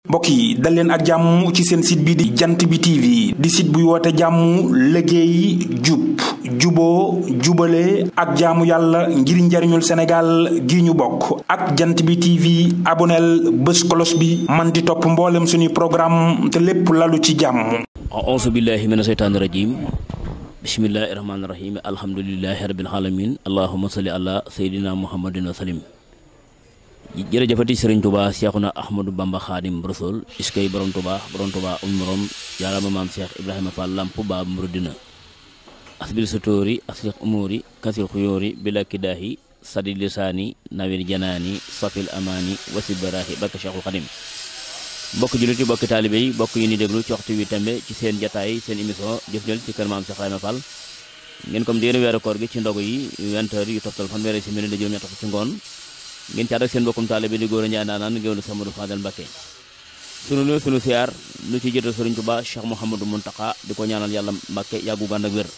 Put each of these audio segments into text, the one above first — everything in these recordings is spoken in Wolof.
mbokk yi dal leen ak jàmm ci seen site bi di jant bi TV di site buy woote jàmm liggéey jub juboo jubale ak jaamu yàlla ngir njariñul Sénégal gi ñu bokk ak jant bi TV aboneel bés kolos bi man di topp mboolem suñuy programme te lépp lalu ci jàmm. auzu billahi mina shaytaani rajim bismillahi rahmaani rahim alhamdulillahi rabbil alamin allahumma salli ala sayyidina muhammadin wa salim. jërëjëfati Sëriñ Tuubaa Seexuna Ahmadu Bamba Xaadim Rasuul iskay borom Tuubaa morom jaarama maam Cheikh Ibrahima Fall lamp baa muridina asbil sutóori asliq umóori kasil xuyóori bila kidaahi sadi lisaani nawir janaani safil amaani wasil baraahi barke Cheikhul Xadim. bokk jullit yi bokki taalibe yi bokk yi ni déglu ci waxtu wi tembe ci seen jataay seen émission jëf-jël ci kër maam Cheikh Ibrahima Fall ngeen comme déenu weeru koor gi ci ndogu yi 20 heures yu toftal fanweeri simili la juróom-ñett ci ngoon ngeen ci ànd ak seen bokkum taalibe di góor a Njaay naan ngéwlu Cheikh Modou Fadel Mbacké sunu nuyu sunu siyaar lu ci jëtal Sëriñ Tuubaa Cheikh Mouhamadou Mountakha di ko ñaanal yàlla Mbacké yàggu gànd ak wér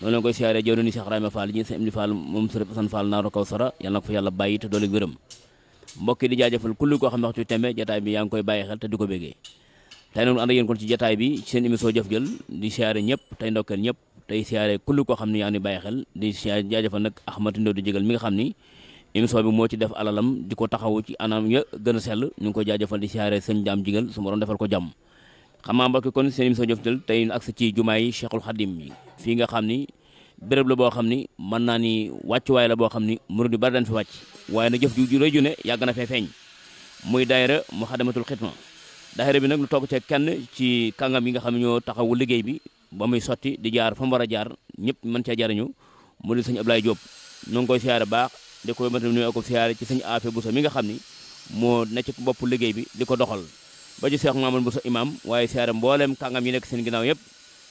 noonu leen koy siyaaree jëw ni Cheikh Ibrahima Fall ñi sa Amdi Fall moom Sëriñ Asan Fall naaru Kawsara yàlla na ko fa yàlla bàyyi te doole wéram mbokk yi di jaajëfal kulli koo xam ne waxtu tembe jataay bi yaa ngi koy bàyyi xel te di ko bégee tey noonu ànd ak yéen kon ci jataay bi seen émission jëf-jël di siyaare ñëpp tey ndokkeel ñëpp tey siyaare kulli koo xam ne yaa ngi bàyyi xel di siyaare jaajëfal nag Ahmad Ndaw di jégal mi nga xam ni émission bi moo ci def alalam di ko taxawu ci anam ya gën a sell ñu ngi koy jaajëfal di siyaare sëñ Jaam Jigal su ma doon defal ko jàmm xam naa mbokk kon seen émission jëf-jël tey agsi ci jumaa yi Cheikhul Khadim yi fii nga xam ni béréb la boo xam ni mën naa ni wàccuwaay la boo xam ni murid yu bari dañ fi wàcc waaye nag jëf ju rëy ju ne yàgg na fee feeñ muy daayira Muxaddamatul Xidma daayira bi nag lu toog ci kenn ci kàngam yi nga xam ne ñoo taxawu liggéey bi ba muy sotti di jaar fa mu war a jaar ñëpp mën cee jariñu mu di sëñ Ablaye Diop ñu ngi koy siyaare baax di ko matam nuyu ko siyaare ci sëñ Afe Bousso mi nga xam ni moo ne ci bopp liggéey bi di ko doxal ba ci Cheikh Mamadou Bousso imam waaye siyaare mbooleem kàngam yi nekk seen ginnaaw yëpp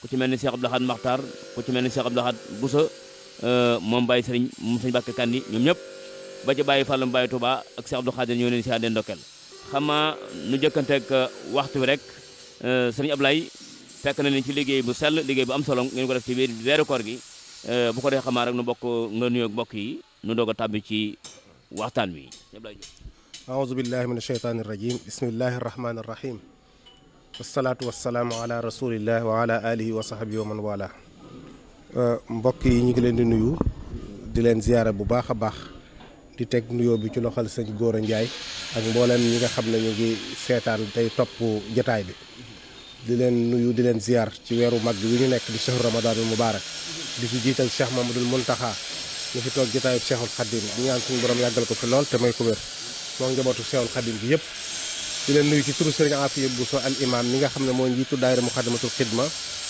ku ci mel ni Cheikh Abdou Lahad Makhtar ku ci mel ni Cheikh Abdou Lahad Bousso moom Baye Sëriñ moom sëñ Bakke Kandi ñoom ñëpp ba ci Baye Fallam Baye Touba ak Cheikh Abdou Khadir ñoo leen siyaare den ndokkeel xam naa nu jëkkanteeg waxtu bi rek sëriñ Ablaye fekk na leen ci liggéey bu sell liggéey bu am solo ngeen ko def ci biir weeru koor gi bu ko dee xamaa rek nu bokk nga nuyoog mbokk yi nu doog a tàbbi ci waxtaan wi. aouzu billahi min asheytaani irrajim bismillahi arrahmani irrahim wasalaatu wasalaamu ala rasulillah wa ala alihi wa sahbihi wa man wala mbokk yi ñu ngi leen di nuyu di leen ziyaara bu baax a baax di teg nuyoo bi ci loxol sëñ Góora Njaay ak mbooleem ñi nga xam ne ñu ngi seetaan tey topp jotaay bi di leen nuyu di leen ziyaar ci weeru mag bi ñu nekk di shahru ramadanul mubarak di fi jiital Cheikh Mamadul Muntaxa ñu fi toog jotaayu Cheikhul Khadim di ñaan suñu borom yàggal ko fi lool te may ko wér moo njabootu Cheikhul Khadim bi yëpp di leen nuyu ci turu Sëriñ Afiya Bousso al imam mi nga xam ne moo njiitu daayira Muxaddamatul Xidma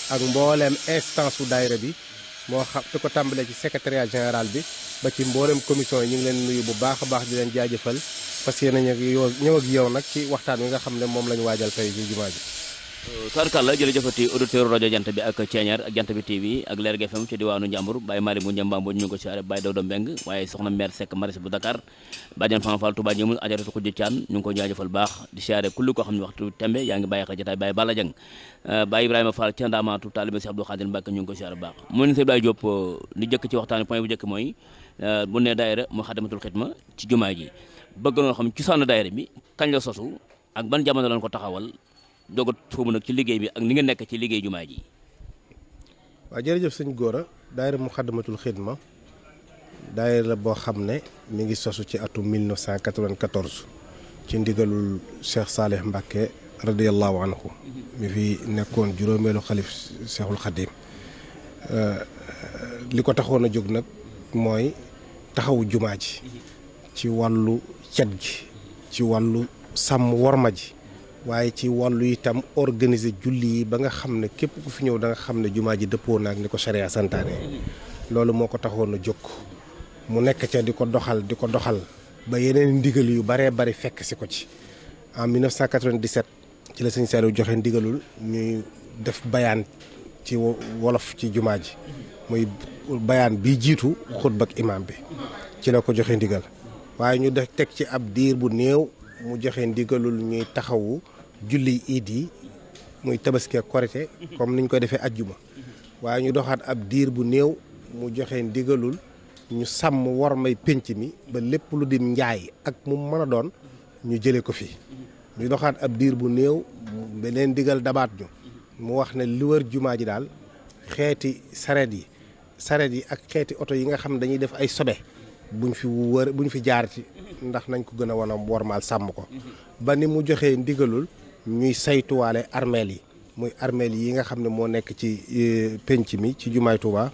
ak mbooleem instance u daayira bi moo xam te ko tàmbalee ci secrétariat général bi ba ci mbooleem commission yi ñu ngi leen nuyu bu baax a baax di leen jaajëfal parce que yéen a ñëw ak yow nag ci waxtaan wi nga xam ne moom la ñu waajal tey ci jumaa ji tubaarkàlla jërëjëfati auditeur rajo jant bi ak Ceeñaar ak jant bi TV ak Leer FM ci diwaanu Njàmbur Baye Mari bu Njambambo ñu ngi ko siyaare Baye Dawda Mbeng waaye soxna mère Seck Maris bu Dakar Badiane Fan Fall Touba Jëmul ajaratu ko Caan ñu ngi ko jaajëfal baax di siyaare kulli koo xam ne waxtu tembe yaa ngi bàyyi xel jotaay Baye Balla Jeng Baye Ibrahima Fall ca Ndaamaatu taalibe Cheikh Abdou Khadir Mbacké ñu ngi ko siyaare baax mu ne Abdoulaye Diop li jëkk ci waxtaan point bu jëkk mooy bu ne daayira Muxaddamatul Xidma ci jumaa ji bëgg noonu xam ci sànn daayira bi kañ la sosu ak ban jamono lañ ko taxawal doog a sóobu nag ci liggéey bi ak ni nga nekk ci liggéey jumaa ji. waaw jërëjëf sëñ Góora daayira Muxaddamatul Xidma daayira la boo xam ne mi ngi sosu ci atum 1994 ci ndigalul Cheikh Salih Mbacké radiyallahu anhu mi fi nekkoon juróomeelu xalif Cheikhul Khadim li ko taxoon a jóg nag mooy taxawu jumaa ji ci wàllu cet gi ci wàllu sàmm worma ji waaye ci wàllu itam organiser julli yi ba nga xam ne képp ku fi ñëw da nga xam ne jumaa ji dëppoo naag ni ko sharia santaane loolu moo ko taxoon a jóg mu nekk ca di ko doxal ba yeneen ndigal yu baree bari fekk si ko ci en 1997 ci la sëñ Saliou joxe ndigalul ñuy def bayaan ci wolof ci jumaa ji muy bayaan bi jiitu xutba ak imaam bi ci la ko joxe ndigal waaye ñu def teg ci ab diir bu néew mu joxe ndigalul ñuy taxawu julli iid yi muy tabaski ak korite comme niñ koy defee ajjuma waaye ñu doxaat ab diir bu néew mu joxe ndigalul ñu sàmm war may pénc mi ba lépp lu dim njaay ak mu mën a doon ñu jëlee ko fi ñu doxaat ab diir bu néew beneen ndigal dabaat ñu mu wax ne li wër jumaa ji daal xeeti sareet yi ak xeeti oto yi nga xam ne dañuy def ay sobe buñ fi jaarati ndax nañ ko gën a wan a wormaal sàmm ko ba ni mu joxee ndigalul ñuy saytuwaale armeel yi muy armeel yi nga xam ne moo nekk ci penc mi ci jumaay Tuuba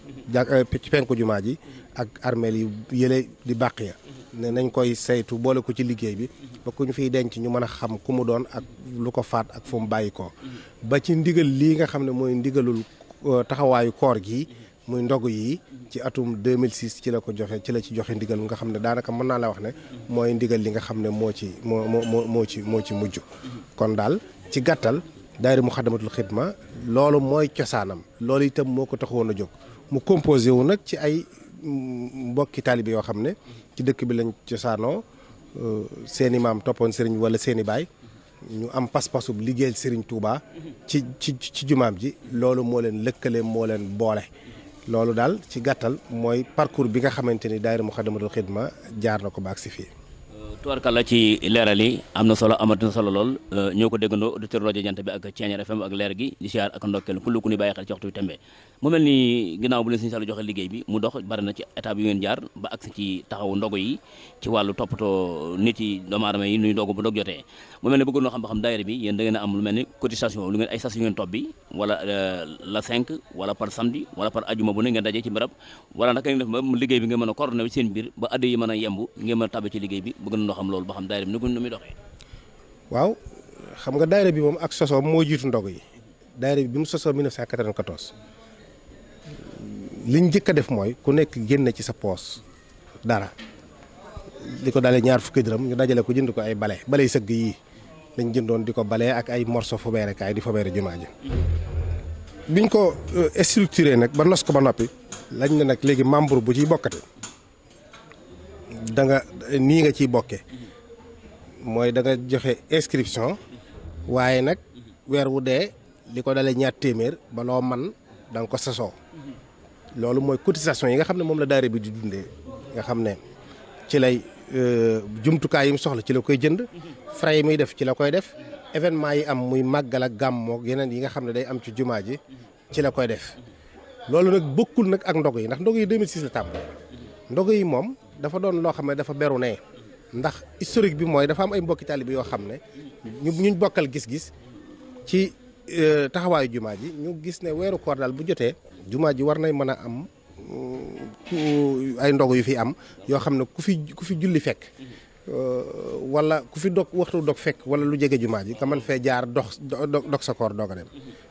ci penku jumaa ji ak armeel yi yële di bàq ya ne nañ koy saytu boole ko ci liggéey bi ba ku ñu fiy denc ñu mën a xam ku mu doon ak lu ko faat ak fu mu bàyyi ko ba ci ndigal lii nga xam ne mooy ndigalul taxawaayu koor gi muy ndogu yi ci atum 2006 ci la ko joxe ci la ci joxe ndigal nga xam ne daanaka mën naa la wax ne mooy ndigal li nga xam ne moo ci mujj kon daal ci gàttal daayira Muxaddamatul Xidma loolu mooy cosaanam loolu itam moo ko taxawoon a jóg mu composé wu nag ci ay mbokki taalibe yoo xam ne ci dëkk bi lañ cosaanoo seeni maam toppoon sëriñ wala seeni baay ñu am pas-pasub liggéeyal sëriñ Touba ci jumaam ji loolu moo leen lëkkale moo leen boole loolu daal ci gàttal mooy parcours bi nga xamante ni daayira Muxaddamatul Xidma jaar na ko ba agsi fii. tubarkalla ci leeral yi am na solo amati na solo lool ñoo ko déggandoo auditeur rajo Jant bi ak Thiéniere FM ak leer gi di siyaar ak ndokkeel ku ni bàyyi xel ci waxtu bi tembe mu mel ni ginnaaw bu leen Sëriñ Saliou joxe liggéey bi mu dox bari na ci étape yu ngeen jaar ba agsi ci taxawu ndogu yi ci wàllu toppatoo nit yi doomu aadama yi nuy ndogu bu ndog jotee mu mel ni bëggoon noo xam ba xam daayira bi yéen da ngeen a am lu mel ni cotisation lu ngeen ay sas yu ngeen topp bi wala la 5 wala par samedi wala par ajuma bu ne ngeen dajee ci barab wala naka ngeen def ba liggéey bi ngeen mën a coordonné seen biir ba adde yi mën a yemb ngeen mën a tàbbi ci liggéey bi bëgg noo xam loolu ba xam daayira bi nu muy doxee. waaw xam nga daayira bi moom ak sosoom moo jiitu ndog yi daayira bi mu sosoo 1994 liñ njëkk a def mooy ku nekk génne ci sa poos dara li ko dalee ñaar fukki dërëm ñu dajale ko jënd ko ay bale sëgg yii lañ jëndoon di ko balee ak ay morceau fobeere kaay di fobeere jumaa ji biñ ko structuré nag ba nos ko ba noppi lañ ne nag léegi membre bu ciy bokkate da nga nii nga ciy bokke mooy da nga joxe inscription waaye nag weer wu dee li ko dalee ñaar téeméer ba loo man da nga ko sasoo loolu mooy cotisation yi nga xam ne moom la daayira bi di dundee nga xam ne ci lay jumtukaay yi mu soxla ci la koy jënd frais yi muy def ci la koy def événement yi am muy màggal ak gàmmoog yeneen yi nga xam ne day am ci jumaa ji ci la koy def loolu nag bokkul nag ak ndog yi ndax ndog yi 2006 la tàmbali ndog yi moom dafa doon loo xam ne dafa beru ne ndax historique bi mooy dafa am ay mbokki taalibe yoo xam ne ñu bokkal gis-gis ci taxawaayu jumaa ji ñu gis ne weeru koor daal bu jotee jumaa ji war nay mën a am ay ndog yu fi am yoo xam ne ku fi julli fekk wala ku fi dog waxtu dog fekk wala lu jege jumaa ji nga mën fee jaar dog sa koor doog a dem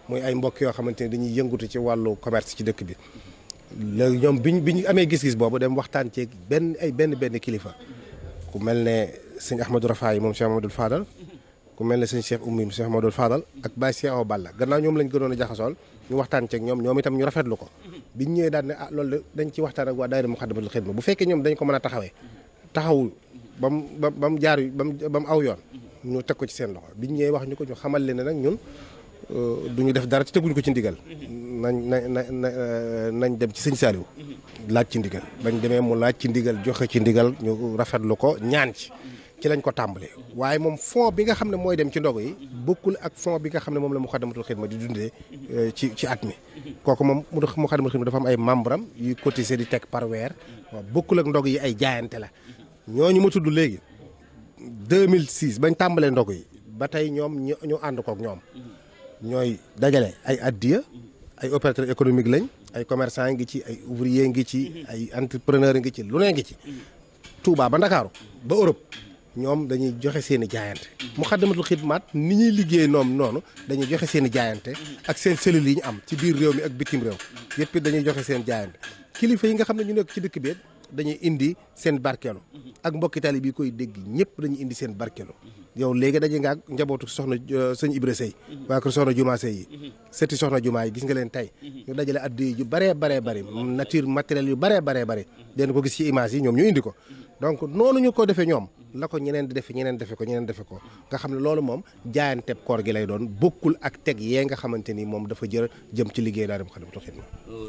muy ay mbokk yoo xamante ne dañuy yëngutu ci wàllu commerce ci dëkk bi léegi ñoom bi ñu amee gis-gis boobu dem waxtaan ci benn kilifa ku mel ne sëñ Ahmadou Rafaay moom Cheikh Ahmadou Fadal ku mel ne sëñ Cheikh Oumy Cheikh Ahmadou Fadal ak Baye Cheikh Awa Balla gannaaw ñoom lañ gënoon a jaxasool ñu waxtaan ceeg ñoom itam ñu rafetlu ko biñ ñëwee daal ne loolu dañ ci waxtaan ak waa daayira Muxaddamatul Xidma bu fekkee ñoom dañ ko mën a taxawu ba mu jaar ba mu aw yoon ñu teg ko ci seen loxo biñ ñëwee wax ñu ko ñu xamal leen ne nag ñun duñu def dara ci teguñu ko ci ndigal nañ dem ci sëñ Saliou laaj ci ndigal bañ demee mu laaj ci ndigal joxe ci ndigal ñu rafetlu ko ñaan ci lañ ko tàmbalee waaye moom fond bi nga xam ne mooy dem ci ndogu yi bokkul ak fond bi nga xam ne moom la Muxaddamatul Xidma di dundee ci at mi kooku moom Muxaddamatul Xidma dafa am ay membre am yuy cotiser di teg par weer waaw bokkul ak ndog yi ay jaayante la ñooñu ma tudd léegi 2006 bañ tàmbalee ndog yi ba tey ñoom ñu ànd kook ñoom ñooy dajale ay addiya ay opérateur économique lañ ay commerçant ngi ci ay ouvrier ngi ci ay entrepreneur ngi ci lu ne ngi ci Touba ba Ndakaaru ba Europe ñoom dañuy joxe seen i jaayante Muxaddamatul Xidma ni ñuy liggéey noonu dañuy joxe seen i jaayante ak seen cellules yi ñu am ci biir réew mi ak bitim réew yëpp dañuy joxe seen jaayante kilifa yi nga xam ne ñu nekk ci dëkk bi dañuy indi seen barkeelu ak mbokki taalibe yi koy dégg ñëpp dañuy indi seen barkeelu yow léegi daje nga ak njabootu soxna sëñ Ibra Sey waa ko soxna Juma Sey yi sëti soxna Juma yi gis nga leen tey ñu dajale addi yu baree bari nature matériel yu baree bari den ko gis ci image yi ñoom ñu indi ko donc noonu ñu ko defee ñoom la ko ñeneen di defe ñeneen defe ko nga xam ne loolu moom jaayanteeb koor gi lay doon bokkul ak teg yee nga xamante ni moom dafa jëm ci liggéey daara Moukhaddamatoul Khidma.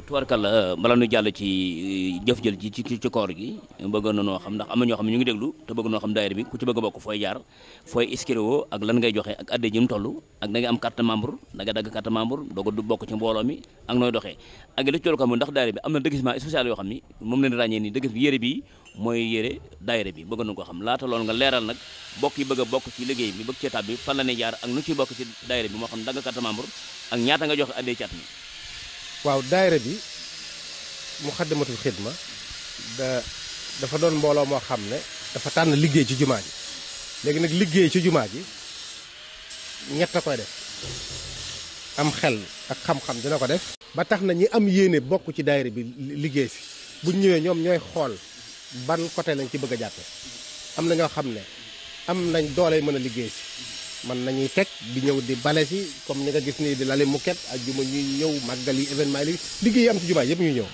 tubarkalla bala ñu jàll ci jëf jël ci koor gi bëgg na noo xam ndax am na ñoo xam ne ñu ngi déglu te bëgg noo xam daayira bi ku ci bëgg a bokk fooy jaar fooy inscrire woo ak lan ngay joxe ak adde ji mu toll ak da nga am carte membre da nga dagg carte membre doog a bokk ci mbooloo mi ak nooy doxee ak li ci toll ko xam ndax daayira bi am na déguisement spécial yoo xam ni moom leen ràññee ni dëgg yére bi mooy yére daayira bi bëgg na ko xam laata loolu nga leeral nag bokk yi bëgg a bokk ci liggéey bi bëgg ci étape bi fan la ne jaar ak nu ciy bokk ci daayira bi moo xam dagg carte membre ak ñaata nga joxe addee ci at mi. waaw daayira bi Moukhaddamatoul Khidma dafa doon mbooloo moo xam ne dafa tànn liggéey ci jumaa ji léegi nag liggéey ci jumaa ji ñett a koy def am xel ak xam-xam dina ko def ba tax na ñi am yéene bokk ci daayira bi liggéey si buñ ñëwee ñoom ñooy xool ban côté lañ ci bëgg a jàppe am na ñoo xam ne am nañ doole mën a liggéey si man nañuy teg di ñëw di bale si comme ni nga gis nii di lale muket ak juma ñuy ñëw màggal yi événement yi liggéey yi am ci jumaa yëpp ñuy ñëw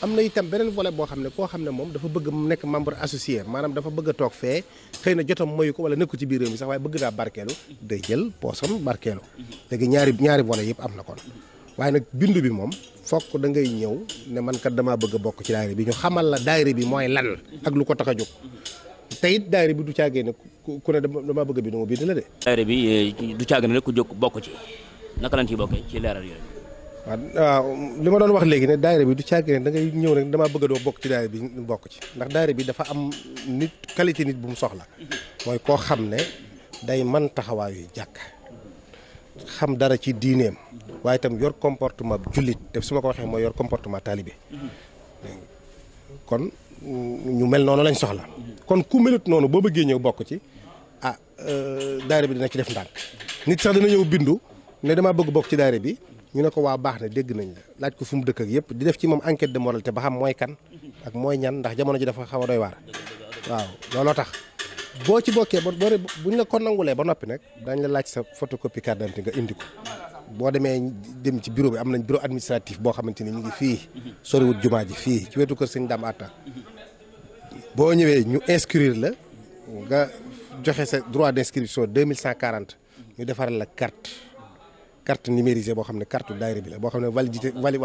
am na itam beneen volet boo xam ne koo xam ne moom dafa bëgg mu nekk membre associé maanaam dafa bëgg a toog fee xëy na jotam moyu ko wala nekku ci biir réew mi sax waaye bëgg naa barkeelu day jël poosam barkeelu léegi ñaari volet yëpp am na kon waaye nag bindu bi moom fokk da ngay ñëw ne man kat damaa bëgg a bokk ci daayira bi ñu xamal la daayira bi mooy lan ak lu ko tax a jóg te it daayira bi du caagee ne ku ne damaa bëgg a bindu mu bind la de. daayira bi du caagee ne ku jóg bokk ci naka lañ ciy bokkee ci leeral yooyu. waaw li ma doon wax léegi ne daayira bi du caagee ne da ngay ñëw rek damaa bëgg a doo bokk ci daayira bi bokk ci ndax daayira bi dafa am nit qualité nit bu mu soxla mooy koo xam ne day man taxawaayu jàkk xam dara ci diineem waaye itam yor comportement jullit te su ma ko waxee mooy yor comportement talibé kon ñu mel noonu lañ soxla kon ku melut noonu boo bëggee ñëw bokk ci daayira bi dina ci def ndànk nit sax dina ñëw bindu ne damaa bëgg bokk ci daayira bi ñu ne ko waa baax na dégg nañ la laaj ko fu mu dëkk ak yëpp di def ci moom enquête de moralité ba xam mooy kan ak mooy ñan ndax jamono ji dafa xaw a doy waar waaw looloo tax boo ci bokkee buñ la ko nangulee ba noppi nag dañ la laaj sa photocopie carte d'identité nga indi ko boo demee dem ci bureau bi am nañ bureau administratif boo xamante ni ñu ngi fii soriwut jumaa ji fii ci wetu kër sëñ Dame Atta boo ñëwee ñu inscrire la nga joxe sa droit d'inscription 2140 ñu defaral la carte numérisée boo xam ne carte daayira bi la boo xam ne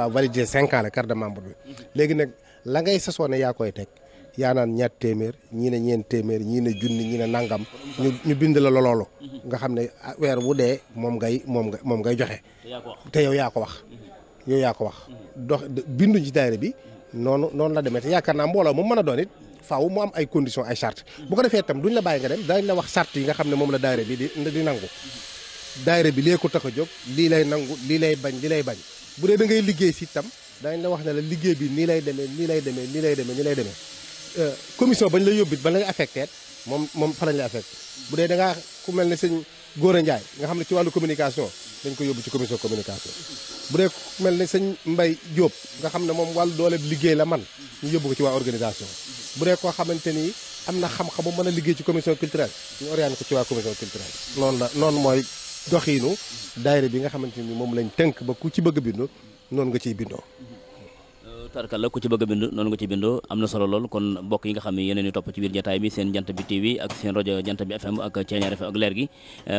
validité 5 ans la carte de membre bi léegi nag la ngay sasoo ne yaa koy teg yaa naan ñaat téeméer ñii ne ñeent téeméer ñii ne junni ñii ne nangam ñu bind la loolu nga xam ne weer wu dee moom ngay joxe te yow yaa ko wax dox binduñ ci daayira bi noonu la demee te yaakaar naa mbooloo mu mën a doon it faaw mu am ay conditions ay charte bu ko defee itam duñ la bàyyi nga dem dañ la wax charte yi nga xam ne moom la daayira bi di nangu daayira bi lee ko tax a jóg lii lay nangu lii lay bañ bu dee da ngay liggéey si itam dañ la wax ne la liggéey bi nii lay demee commission bañ la yóbbit ba lañ affecté moom fa lañ la affecté bu dee da ngaa ku mel ne sëñ Gora Ndiaye nga xam ne ci wàllu communication dañ ko yóbbu ci commission communication bu dee ku mel ne sëñ Mbaye Diop nga xam ne moom wàllu doole liggéey la man ñu yóbbu ko ci waa organisation bu dee koo xamante ni am na xam-xam bu mën a liggéey ci commission culturelle ñu orienté ko ci waa commission culturelle noonu mooy doxiinu daayira bi nga xamante ni moom lañ tënk ba ku ci bëgg a bindu noonu nga ciy bindoo tarkal la ku ci bëgg a bind noonu nga ci bindoo am na solo lool kon mbokk yi nga xam ne yeneen i topp ci biir jataay bi seen jant bi TV ak seen rajo jant bi FM ak Thiéniere FM ak leer gi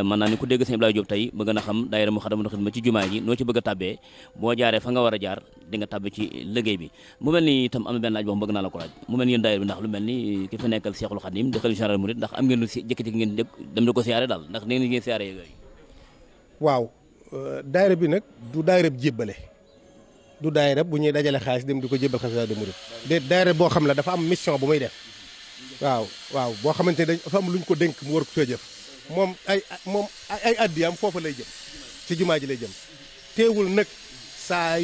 mën naa ni ku dégg sëñ Abdoulaye Diop tey bëgg na xam daayira Moukhaddamatoul Khidma ci jumaa ji noo ci bëgg a tàbbee boo jaaree fa nga war a jaar di nga tàbbi ci liggéey bi mu mel ni itam am na benn laaj boo xam bëgg naa la ko laaj mu mel ni yéen daayira bi ndax lu mel ni ki fi nekkal Cheikhul Khadim di xalifa général Mouride ndax am ngeen lu jëkk-jëkk ngeen dem di ko siyaare daal ndax da ngeen siyaare yooyu waaw daayira bi nag du daayira bi jébbale du daayira bu ñuy dajale xaalis dem di ko jébbal xalifa de Mouride de daayira boo xam ne dafa am mission bu muy def waaw boo xamante ne dafa am lu ñu ko dénk mu war ko fee jëf moom ay addiyaam foofu lay jëm ci jumaa ji lay jëm teewul nag saa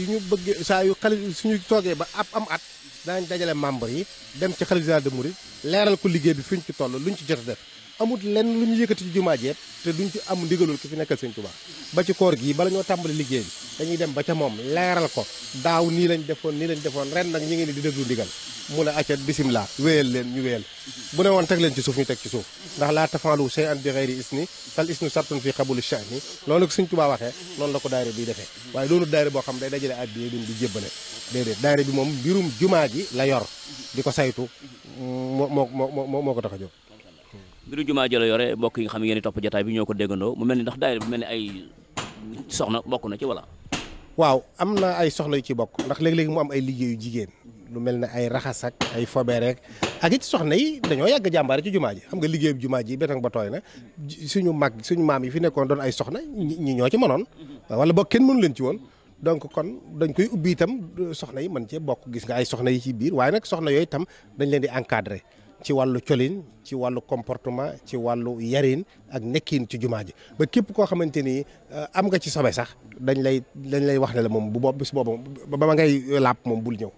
yu xali suñu toogee ba am at danañ dajale membre yi dem ci xalifa de Mouride leeral ko liggéey bi fi ñu ci toll luñ ci jot a def amut lenn lu ñu yëkkati ci jumaa ji te duñ ci am ndigalul ki fi nekkal sëñ Tuubaa ba ci koor gi bala ñoo tàmbali liggéey bi dañuy dem ba ca moom leeral ko daaw nii lañ defoon ren nag ñu ngi ni di déglu ndigal mu ne acca bisimilah wéyal leen ñu wéyal bu ne woon teg leen ci suuf ñu teg ci suuf ndax laa tafaalu shay'an bi ghayri isni fal isnu sartun fi qabuli sha'ni loolu ko Sëñ Tuubaa waxee noonu la ko daayira bi defee waaye doonu daayira boo xam day dajale addiya di jébbale déedéet daayira bi moom mbirum jumaa ji la yor di ko saytu moo ko tax a jóg. mbirum jumaa ji la yore mbokk yi nga xam ne yéen topp jotaay bi ñoo ko déggandoo mu mel ni ndax daayira bi mel ni ay soxna bokk na ci wala. waaw am na ay soxna yu ci bokk ndax léegi-léegi mu am ay liggéeyu jigéen lu mel ne ay raxas ak ay fobeer rek ak it soxna yi dañoo yàgg jàmbaare ci jumaa ji xam nga liggéeyu jumaa ji bétang ba tooy na suñu maam yi fi nekkoon doon ay soxna ñi ñoo ci mënoon wala boog kenn mënu leen ci woon donc kon dañ koy ubbi itam soxna yi mën cee bokk gis nga ay soxna yi ci biir waaye nag soxna yooyu itam dañ leen di encadrer ci wàllu colin ci wàllu comportement ci wàllu yarin ak nekkin ci jumaa ji ba képp koo xamante ni am nga ci sobe sax dañ lay wax ne la moom bu boobu bis boobu ba ma ngay làpp moom bul ñëw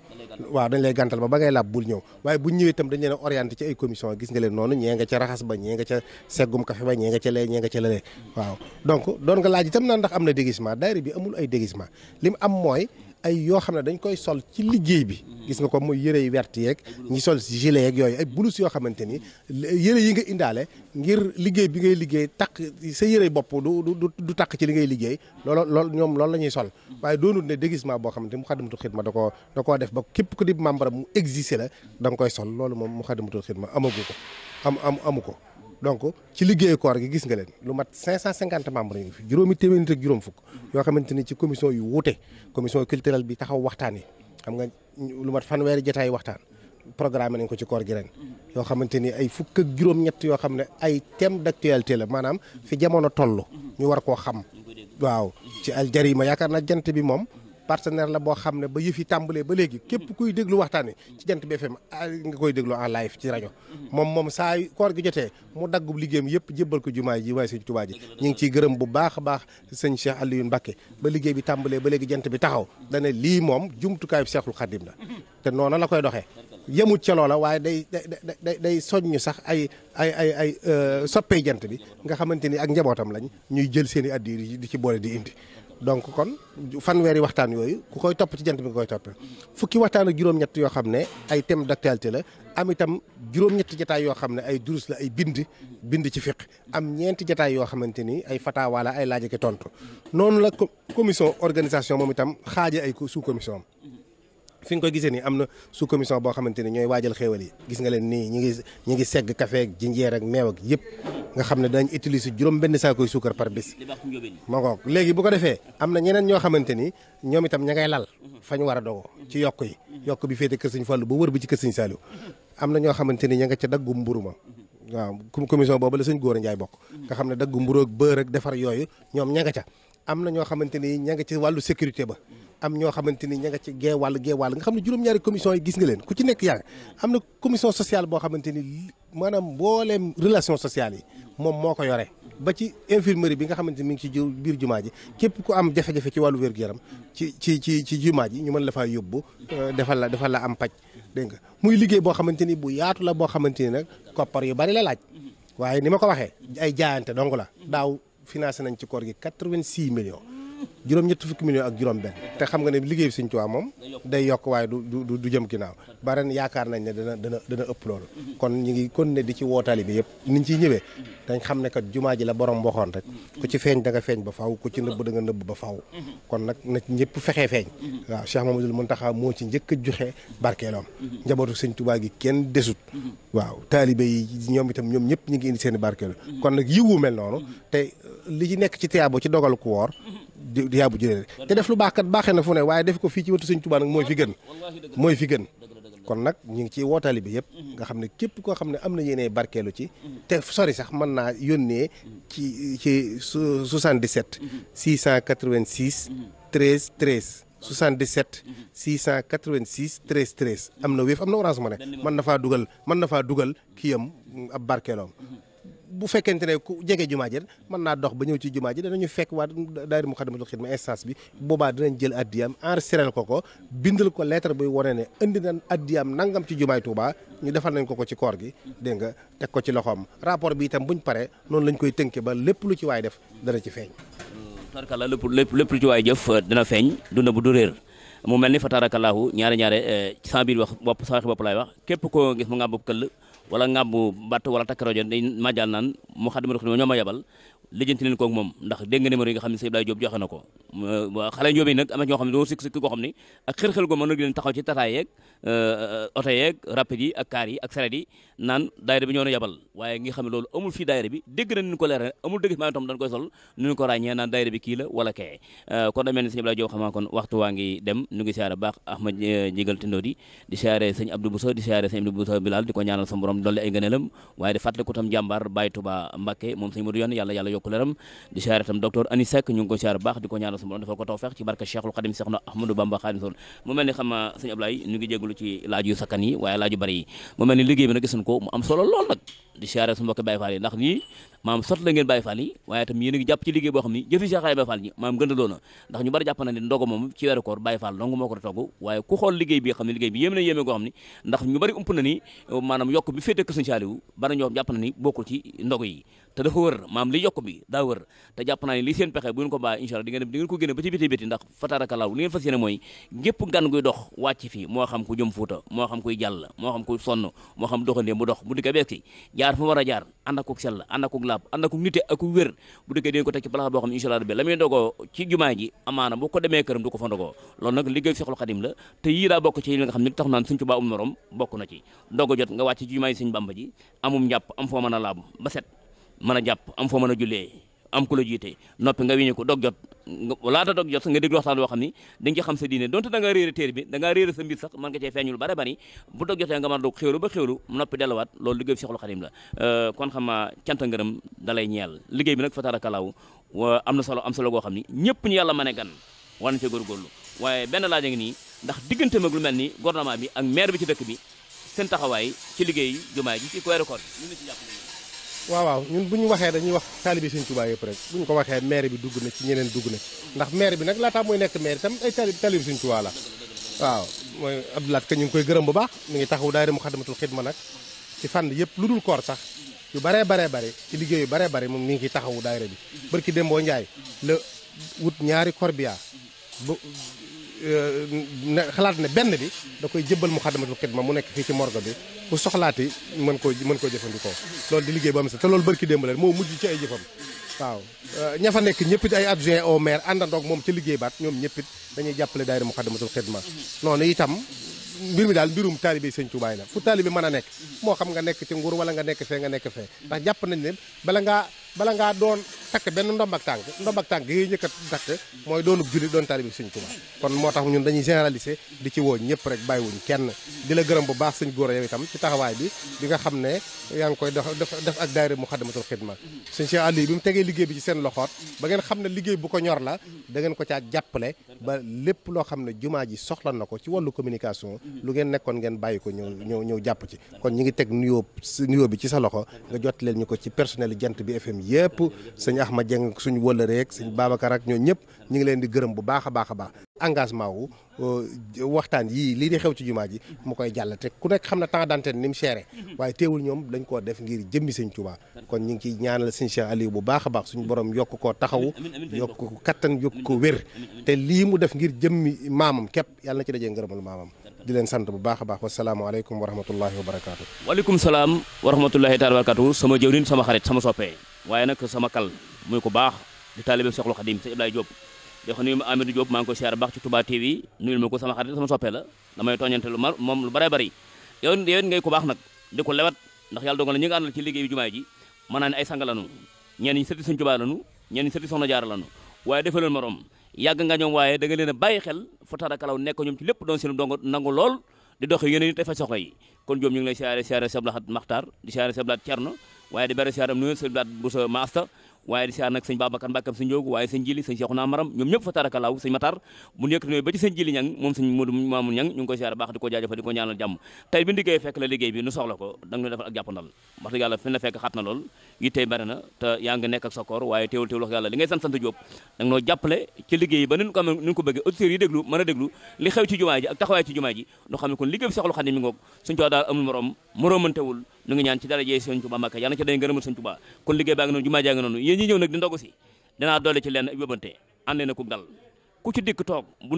waaw dañ lay gàntal ba ngay làpp bul ñëw waaye buñ ñëwee itam dañ leen a orienté ci ay commission gis nga leen noonu ñee nga ca raxas ba ñee nga ca seggum café ba ñee nga ca lee ñee nga ca lalee waaw donc doon nga laaj itam naan ndax am na déguisement daayira bi amul ay déguisement li mu am mooy ay yoo xam ne dañ koy sol ci liggéey bi gis nga ko muy yëre yu vert yeeg ñi sol gilet yeeg yooyu ay blouse yoo xamante ni yëre yi nga indaale ngir liggéey bi ngay liggéey takk sa yëre bopp du takk ci li ngay liggéey loolu ñoom loolu la ñuy sol waaye doonul ne déguisement boo xamante ni Moukhaddamatoul Khidma da koo def ba képp ku di membre mu existé la da nga koy sol loolu moom Moukhaddamatoul Khidma amagu ko amu ko donc ci liggéeyu koor gi gis nga leen lu mat 550 membres ñu fi juróomi téeméer nit ak juróom fukk yoo xamante ni ci commission yu wuute commission culturelle bi taxaw waxtaan yi xam nga lu mat fanweeri jotaay waxtaan programme nañ ko ci koor gi ren yoo xamante ni ay fukk ak juróom-ñett yoo xam ne ay thème d'actualité la maanaam fi jamono toll ñu war koo xam waaw ci al jarima yaakaar naa jant bi moom partenaire la boo xam ne ba yëf yi tàmbalee ba léegi képp kuy déglu waxtaan wi ci jant bi FM nga koy déglu en live ci rajo moom saa koor gi jotee mu daggub liggéeyam yëpp jébbal ko jumaa ji waaye Sëñ Tuubaa ji ñu ngi ciy gërëm bu baax a baax sëñ Cheikh Aliou Mbacké ba liggéey bi tàmbalee ba léegi jant bi taxaw dana lii moom jumtukaayu Cheikhul Khadim la te noonu la koy doxee yemut ca loola waaye day soññ sax ay soppee jant bi nga xamante ni ak njabootam lañ ñuy jël seen i addi di ci boole di indi donc kon fanweeri waxtaan yooyu ku koy topp ci jant bi nga koy toppee fukki waxtaan ak juróom-ñett yoo xam ne ay thème d'actualité la am itam juróom-ñetti jataay yoo xam ne ay durus la ay bind ci fiqh am ñeenti jataay yoo xamante ni ay fatawa la ay laaj ak tontu noonu la commission organisation moom itam xaaje ay sous commission fi nga koy gisee nii am na sous commission boo xamante ni ñooy waajal xéewal yi gis nga leen nii ñi ngi segg café ak jinjeer ak meew ak yëpp nga xam ne dañ utiliser juróom benn saakoy suukar par bis ma ngoog léegi bu ko defee am na ñeneen ñoo xamante ni ñoom itam ña ngay lal fa ñu war a dogo ci yokk yi yokk bi féete kër Sëñ Fallu ba wër bi ci kër Sëñ Saliou am na ñoo xamante ni ña nga ca daggu mburu ma waaw commission boobu la Sëñ Góora Njaay bokk nga xam ne daggu mburu ak beurre ak defar yooyu ñoom ña nga ca am na ñoo xamante ni ña nga ci wàllu sécurité ba am ñoo xamante ni ña nga ci gee wàll nga xam ne juróom-ñaari commission yi gis nga leen ku ci nekk yaa am na commission sociale boo xamante ni maanaam mbooleem relation sociale yi moom moo ko yore ba ci infirmerie bi nga xamante ni mi ngi ci biir jumaa ji képp ku am jafe-jafe ci wàllu wér-gu-yaram ci jumaa ji ñu mën la faa yóbbu defal la am paj dégg nga muy liggéey boo xamante ni bu yaatu la boo xamante ni nag koppar yu bari la laaj waaye ni ma ko waxee ay jaayante dong la daaw financé nañ ci koor gi 86 millions juróom-ñetti fukki millions ak juróom benn te xam nga ne liggéey bi Sëñ Tuubaa moom day yokk waaye du jëm ginnaaw ba ren yaakaar nañ ne dana ëpp loolu kon ñu ngi kon ne di ci wootaali bi yëpp niñ ciy ñëwee dañ xam ne kat jumaa ji la borom waxoon rek ku ci feeñ da nga feeñ ba faw ku ci nëbb da nga nëbb ba faw kon nag na ñëpp fexee feeñ waaw Cheikh Mamadou Mountakha moo ci njëkk a joxe barkeeloom njabootu Sëñ Tuubaa gi kenn desut waaw taalibe yi ñoom itam ñoom ñëpp ñu ngi indi seen i barkeelo kon nag yiwu mel noonu te li ci nekk ci tiyaabo ci dogal ku woor di yàbbu jëlee te def lu baax kat baaxee na fu ne waaye def ko fii ci wetu Sëñ Tuubaa nag mooy fi gën kon nag ñu ngi ciy wootaali bi yëpp nga xam ne képp koo xam ne am na yéene barkeelu ci te sori sax mën naa yónnee ci 77 686 13 13 77 686 13 13 am na Wave am na Orange Money mën na faa dugal kiyam ab barkeeloom bu fekkente ne ku jege jumaa ji mën naa dox ba ñëw ci jumaa ji danañu fekk waa daayira Moukhaddamatoul Khidma instance bi boobaa dinañ jël addiyam enregistré ko bindal ko lettre buy wane ne indi nañ addiyam nangam ci jumaay Touba ñu defal nañ ko ci koor gi dégg nga teg ko ci loxoom rapport bi itam buñ paree noonu lañ koy tënke ba lépp lu ci waay def dana ci feeñ tarkala lépp lu ci waay jëf dina feeñ du nëbb du réer mu mel ni fa tarakallaahu ñaare ci sama biir wax bopp sama waxi bopp laay wax képp koo gis mu ngàbbu këll wala ngàbbu batt wala takk rajo day majal naan mu xadima rek ñoo ma yebal lijjanti leen koog moom ndax dégg nga numéro yi nga xam ne Sëñ Abdoulaye Diop joxe na ko xale Diop yi nag am na ñoo xam ne doo sikk koo xam ne ak xër-xër go mën na leen taxaw ci tataay yeeg oto yeeg rapide yi ak kaar yi ak saret yi naan daayira bi ñoo na yebal waaye ngi xam ne loolu amul fii daayira bi dégg na ni ñu ko leer amul dëgg maa tam dañ koy sol nu ñu ko ràññee naan daayira bi kii la wala kee kon da mel ni Sëñ Abdoulaye Diop xam naa kon waxtu waa ngi dem ñu ngi siyaare baax Ahmad Jigal Tindo di siyaare Sëñ Abdou Bousso di siyaare Sëñ Abdou Bousso Bilal di ko ñaanal sa borom dolli ay ngëneelam waaye di fàttali ko tam jàmbaar Baye Touba Mbacké moom Sëñ Modou Yone yàlla yokku leeram di siyaare tam docteur Ani Seck ñu ngi ko siyaare baax di ko ñaanal sa borom defal ko tawfeex ci barka Cheikhul Khadim Cheikh na Ahmadou Bamba Khadim Rasul mu mel ni xam Sëñ Abdoulaye ñu ngi jégalu ci laaj yu sakkan yi waaye laaj yu bari yi mu mel ni liggéey bi nag gis nañ ko mu am solo lool nag di siyaare su mbokk Baye Fall yi ndax nii maam sot la ngeen Baye Fall yi waaye tam yéen a ngi jàpp ci liggéey boo xam ni jëfi Cheikh Baye Fall yi maam gëndaloo na ndax ñu bari jàpp na ne ndogo moom ci weeru koor Baye Fall dong moo ko togg waaye ku xool liggéey bi xam ne liggéey bi yéeme na yéeme goo xam ni ndax ñu bari ump na ni maanaam yokk bi féete kër Sëñ Saaliwu bari ñoo jàpp na ni bokkul ci ndogo yi te dafa wër maam li yokk bi daa wër te jàpp naa ne li seen pexe bu ngeen ko bàyyi incha allah di ngeen ko génne ba ci biti ndax fatarakallaahu li ngeen fas yéene mooy gépp gan guy dox wàcc fii moo xam ku jëm Fuuta moo xam kuy jàll moo xam kuy sonn moo xam doxandee mu dox bu dikkee beeski jaar fa war a jaar ànd ak sell ànd ak laab ànd ak nite ak wér bu dikkee dinañ ko teg ci place boo xam ne incha allah la muy ndogoo ci jumaa ji amaana bu ko demee këram du ko fa ndogoo loolu nag liggéey Seexul Xadim la te yii daa bokk ci li nga xam ne tax naan Sëñ Tuubaa um morom bokk na ci ndogo jot nga wàcc ci jumaa yi Sëñ Bamba ji amum njàpp am foo mën a laab ba set mën a jàpp am foo mën a jullee am ku la jiite noppi nga wiñu ko dog jot laata dog jot nga déglu waxtaan boo xam ni da nga ci xam sa diine donte da nga réere téere bi da nga réere sa mbir sax mën nga cee feeñul bare bari bu dog jotee nga mën a dog xéwlu ba xéwlu noppi delluwaat loolu liggéey bi Seexul Xadim la kon xam naa cant ngërëm dalay ñeel liggéey bi nag fa tarakallaahu am na solo am solo goo xam ni ñëpp ñu yàlla mën a gan war na cee góorgóorlu waaye benn laaj a ngi nii ndax diggante mag lu mel ni gouvernement bi ak maire bi ci dëkk bi seen taxawaay ci liggéey jumaa ji ci weeru koor waaw ñun bu ñu waxee dañuy wax taalibe Sëñ Tuubaa yëpp rek bu ñu ko waxee maire bi dugg na ci ñeneen dugg na ci ndax maire bi nag laataa mooy nekk maire itam ay taalibe Sëñ Tuubaa la waaw mooy Abdoulaat Ka ñu ngi koy gërëm bu baax mi ngi taxaw daayira Muxaddamatul Xidma nag ci fànn yëpp lu dul koor sax yu baree ci liggéey yu baree bare moom mi ngi ciy taxawu daayira bi barki Dembo Njaay la wut ñaari corbia bu xalaat ne benn bi da koy jëbbal Muxaddamatul Xidma mu nekk fii ci morgue bi bu soxlaati mën koo jëfandikoo loolu di liggéey ba am sa te loolu barki démb la moo mujj ci ay jëfam waaw ña fa nekk ñëpp it ay adjoint au maire àndandoog moom ci liggéey baat ñoom ñëpp it dañuy jàppale daayira Muxaddamatul Xidma noonu itam mbir mi daal mbirum taalibe Sëñ Tuubaa la fu taalibe mën a nekk moo xam nga nekk ci nguur wala nga nekk fee ndax jàpp nañ ne bala ngaa doon takk benn ndombak tànk yi njëkk a takk mooy doonub jullit doon taalibe Sëñ Tuubaa kon moo tax ñun dañuy généraliser di ci woo ñëpp rek bàyyiwuñ kenn di la gërëm bu baax Sëñ Góora yow itam ci taxawaay bi nga xam ne yaa ngi koy def ak daayira Muxaddamatul Xidma Sëñ Cheikh Aliou bi mu tegee liggéey bi ci seen loxoot ba ngeen xam ne liggéey bu ko ñor la da ngeen ko caa jàppale ba lépp loo xam ne jumaa ji soxla na ko ci wàllu communication lu ngeen nekkoon ngeen bàyyi ko ñëw jàpp ci kon ñi ngi teg nuyoo bi ci sa loxo nga jot leen ñu ko ci personnel Jant bi FM yëpp sëñ Ahmad Dieng suñu wëllëree rek sëñ Babacar ak ñoo ñëpp ñu ngi leen di gërëm bu baax a baax engagement wu waxtaan yii lii di xew ci jumaa ji mu koy jàll te ku nekk xam na temps d'antenne ni mu seere waaye teewul ñoom dañ koo def ngir jëmmi Sëñ Tuubaa kon ñu ngi ciy ñaanal sëñ Cheikh Aliou bu baax a baax suñu borom yokk koo taxawu yokk ko kattan yokk ko wér te lii mu def ngir jëmmi maamam képp yàlla na ci dajee ngërëmal maamam di leen sant bu baax a baax wasalaamaaleykum wa rahmatullahi wa barakaatu. waaleykum salaam wa rahmatullahi taala wa barakaatu sama jëwriñ sama xarit sama soppee waaye nag sama kal muy ko baax di taalibe Seexul Xadim sëñ Abdoulaye Diop di ko nuyu Amadou Diop maa ngi ko siyaar baax ci Touba TV nuyul ma ko sama xarit sama soppee la damay tooñante moom lu bare bari yow ngay ko baax nag di ko lewat ndax yàlla dogal na ñi nga àndal ci liggéey bi jumaa ji mën naa ne ay sang lanu ñenn ñi sëti Sëñ Tuubaa lanu ñenn ñi sëti Soxna Jaara lanu waaye defalal morom yàgg nga ñoom waaye da nga leen a bàyyi xel fa tarakalaw nekk ñoom ci lépp doon seen dongo nangu lool di doxe yeneen te fa soxla yi kon Diop ñu ngi lay siyaare Sablahat Maxtaar di siyaare Sablahat Cerno waaye di bari siyaaram nuyu Sablahat Busa Maasta waaye di siyaar nag sëñ Babacar Mbàkkam sëñ Njoogu waaye sëñ Jili sëñ Seexuna Maram ñoom ñëpp fa tarakalaw sëñ Matar bu ñu yëkkati ba ci sëñ Jili ñang moom sëñ Modou Mamoun ñang ñu ngi koy siyaar baax di ko jaajëfal di ko ñaanal jàmm tey bi liggéey fekk la liggéey bi nu soxla ko da nga ñu defal ak jàppandal wax dëgg yàlla fi la fekk xat na lool yittey bari na te yaa ngi nekk ak sa koor waaye teewul wax yàlla li ngay sant Diop da nga noo jàppale ci liggéey ba ni ñu ko bëggee auditeurs yi déglu mën a déglu li xew ci jumaa ji ak taxawaay ci jumaa ji noo xam ne kon liggéey bi Seexul Xadim mi ngoog Sëñ Tuubaa daal amul morom moromantewul ñu ngi ñaan ci dara jey Sëñ Tuubaa Mbàkke yàlla na ci day ngërëmal Sëñ Tuubaa kon liggéey baa ngi noonu jumaa jaa ngi noonu yéen ñi ñëw nag di ndogu si dinaa doole ci leen yóbbante ànd na ko dal ku ci dikk toog bu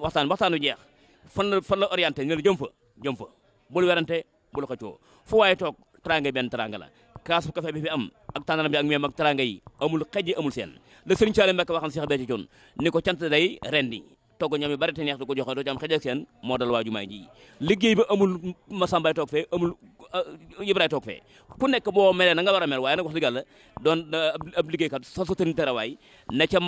waxtaanu jeex fan la orienté ne la jëm fa bul werante bul xëccoo fu waaye toog teraanga benn teraanga la kaasu café bi fi am ak tàndaram bi ak meem ak teraanga yi amul xejji amul seen la Sëriñ Saaliw Mbàkke waxam Cheikh Béthio Thioune ni ko cant day rendi togg ñam yi bari te neex du ko joxe doo ci am xej ak seen moo dal waa jumaay ji liggéey ba amul Masambay toog fee amul Ibrahima toog fee ku nekk boo melee na nga war a mel waaye nag wax dëgg yàlla doon ab liggéeykat sa sotani terawaay ne ca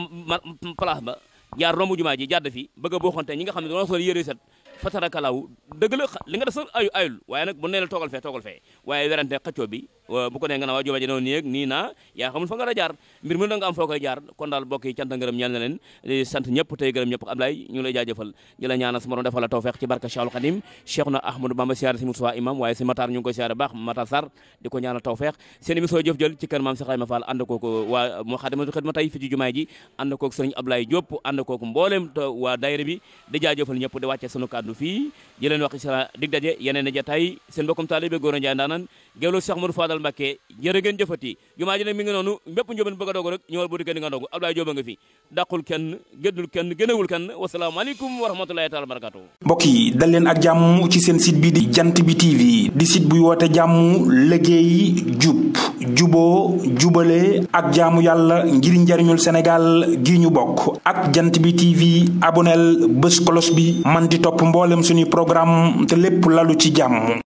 place ba jaar rombu jumaa ji jàdd fi bëgg a booxante ñi nga xam ne doona sol yére set fatarakalaaw dëgg la li nga def sax ayul waaye nag bu nee la toogal fee waaye werante xëccoo bi bu ko nee nga na waa jumaa ji noonu nii ak nii naa yaa xamul fa nga la jaar mbir mi da nga am foo koy jaar kon daal bokk yi cant ngërëm ñeel na leen di sant ñëpp tey gërëm ñëpp Ablaye ñu ngi lay jaajëfal di la ñaanal sama borom defal la tawfeex ci barka Cheikhul Khadim Cheikhna Ahmadou Bamba siyaare si Moussa imam waaye si Matar ñu ngi koy siyaare baax Matar Sarr di ko ñaanal tawfeex seen émission jëf jël ci kër maam Cheikh Ibrahima Fall ànd kooku waa Moukhaddamatoul Khidma tey fi ci jumaay ji ànd kooku sëriñ Ablaye Diop ànd kooku mboolem waa daayira bi di jaajëfal ñëpp di wàcce sunu kàddu fii di leen wax isra dig daje yeneen a jataay seen bokkum taalibe Gora Ndiaye ndaanaan géwlu Cheikh Modou Fadal Mbacké jërë ngeen jëfati jumaa ji nag mi ngi noonu bépp njóoben bëgg a dogu rek ñëwal bu dikkee di nga dogu Ablaye Diop nga fi dàqul kenn géddul kenn gënewul kenn wasalaamaaleykum wa rahmatulahi taala wa barakatuh mbokk yi dal leen ak jàmm ci seen site bi di jant bi TV di site buy woote jàmm liggéey jub juboo jubale ak jaamu yàlla ngir njariñul Sénégal gi ñu bokk ak jant bi TV aboneel bés kolos bi man di topp mboolem suñuy programme te lépp lalu ci jàmm